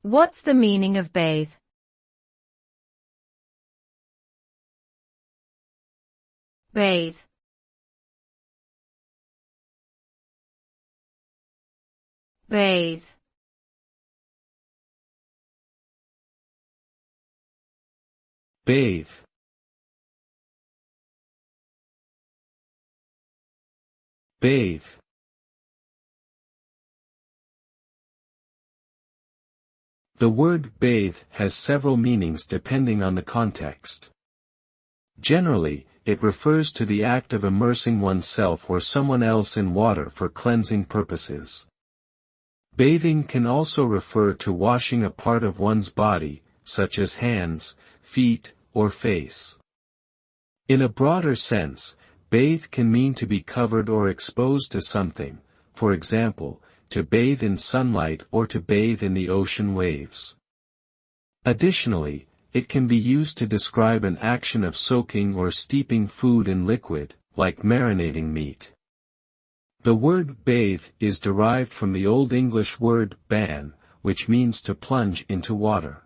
What's the meaning of bathe? Bathe. Bathe. Bathe. Bathe. The word bathe has several meanings depending on the context. Generally, it refers to the act of immersing oneself or someone else in water for cleansing purposes. Bathing can also refer to washing a part of one's body, such as hands, feet, or face. In a broader sense, bathe can mean to be covered or exposed to something, for example, to bathe in sunlight or to bathe in the ocean waves. Additionally, it can be used to describe an action of soaking or steeping food in liquid, like marinating meat. The word bathe is derived from the Old English word ban, which means to plunge into water.